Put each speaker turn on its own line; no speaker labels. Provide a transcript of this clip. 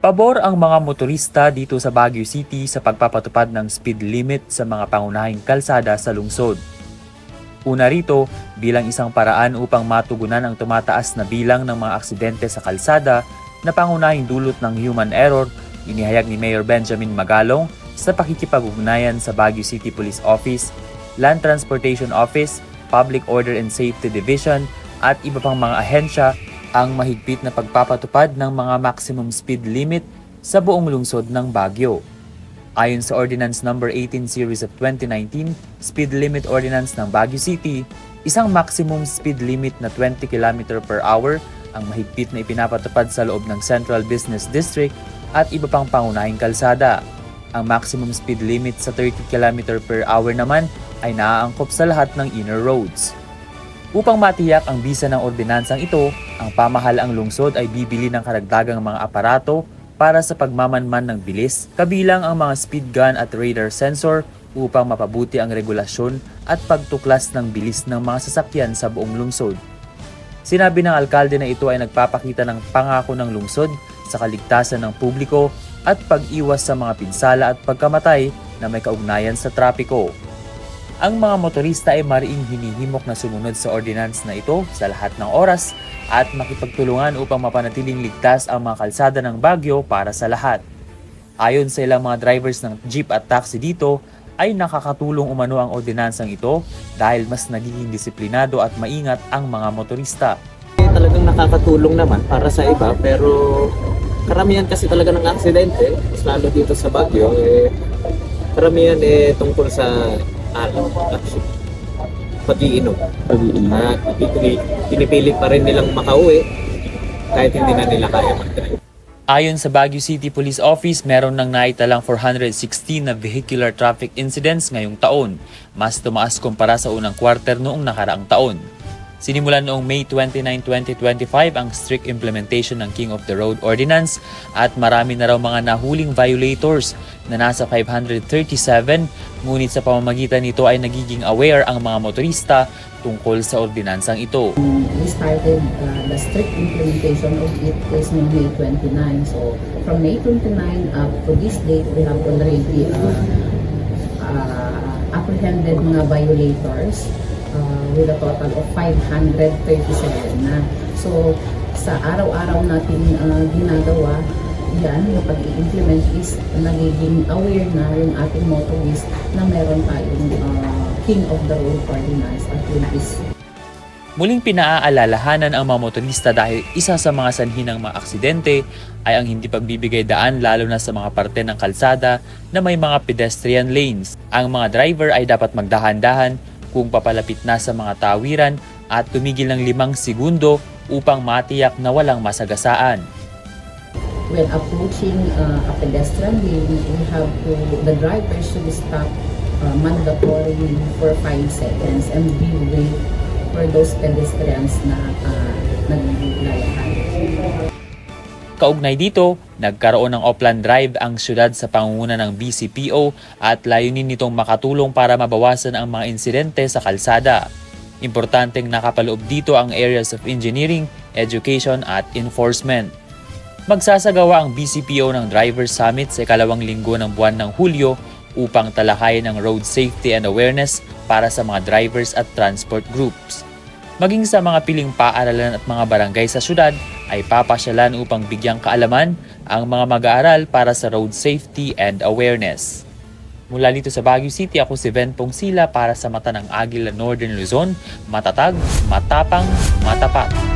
Pabor ang mga motorista dito sa Baguio City sa pagpapatupad ng speed limit sa mga pangunahing kalsada sa lungsod. Una rito, bilang isang paraan upang matugunan ang tumataas na bilang ng mga aksidente sa kalsada na pangunahing dulot ng human error, inihayag ni Mayor Benjamin Magalong sa pakikipag-ugnayan sa Baguio City Police Office, Land Transportation Office, Public Order and Safety Division at iba pang mga ahensya ang mahigpit na pagpapatupad ng mga maximum speed limit sa buong lungsod ng Baguio. Ayon sa Ordinance No. 18 Series of 2019, Speed Limit Ordinance ng Baguio City, isang maximum speed limit na 20 km per hour ang mahigpit na ipinapatupad sa loob ng Central Business District at iba pang pangunahing kalsada. Ang maximum speed limit sa 30 km per hour naman ay naaangkop sa lahat ng inner roads. Upang matiyak ang bisa ng ordinansang ito, ang pamahalaang lungsod ay bibili ng karagdagang mga aparato para sa pagmamanman ng bilis, kabilang ang mga speed gun at radar sensor upang mapabuti ang regulasyon at pagtuklas ng bilis ng mga sasakyan sa buong lungsod. Sinabi ng alkalde na ito ay nagpapakita ng pangako ng lungsod sa kaligtasan ng publiko at pag-iwas sa mga pinsala at pagkamatay na may kaugnayan sa trapiko. Ang mga motorista ay mariing hinihimok na sumunod sa ordinance na ito sa lahat ng oras at makipagtulungan upang mapanatiling ligtas ang mga kalsada ng Baguio para sa lahat. Ayon sa ilang mga drivers ng jeep at taxi dito, ay nakakatulong umano ang ordinansang ito dahil mas nagiging disiplinado at maingat ang mga motorista.
Talagang nakakatulong naman para sa iba, pero karamihan kasi talaga ng aksidente, mas lalo dito sa Baguio, karamihan tungkol sa pag-iinom. At pinipilit pa rin nilang makauwi kahit hindi na nila kaya mag-drive.
Ayon sa Baguio City Police Office, meron nang naitalang 416 na vehicular traffic incidents ngayong taon. Mas tumaas kumpara sa unang quarter noong nakaraang taon. Sinimulan noong May 29, 2025 ang strict implementation ng King of the Road Ordinance at marami na raw mga nahuling violators na nasa 537, ngunit sa pamamagitan nito ay nagiging aware ang mga motorista tungkol sa ordinansang ito.
We started the strict implementation of it is no May 29. So from May 29 up to this date, we have already apprehended mga violators with a total of 537 na. So sa araw-araw natin ginagawa yan, yung pag-i-implement is nagiging aware na yung ating motorist na meron tayong King of the Road Ordinance at yun is
Muling pinaaalalahanan ang mga motorista dahil isa sa mga sanhi ng mga aksidente ay ang hindi pagbibigay daan lalo na sa mga parte ng kalsada na may mga pedestrian lanes. Ang mga driver ay dapat magdahan-dahan kung papalapit na sa mga tawiran at tumigil ng 5 segundo upang matiyak na walang masagasaan.
when approaching a pedestrian lane, the driver should stop mandatorily for 5 seconds and be wait for those pedestrians na naglalahan.
Kaugnay dito, nagkaroon ng Oplan Drive ang syudad sa pangunguna ng BCPO at layunin nitong makatulong para mabawasan ang mga insidente sa kalsada. Importanteng nakapaloob dito ang areas of engineering, education at enforcement. Magsasagawa ang BCPO ng Driver Summit sa ikalawang linggo ng buwan ng Hulyo upang talakayin ang road safety and awareness para sa mga drivers at transport groups. Maging sa mga piling paaralan at mga barangay sa syudad ay papasyalan upang bigyang kaalaman ang mga mag-aaral para sa road safety and awareness. Mula dito sa Baguio City, ako si Ven Pongsila para sa Mata ng Agila Northern Luzon, matatag, matapang, matapat.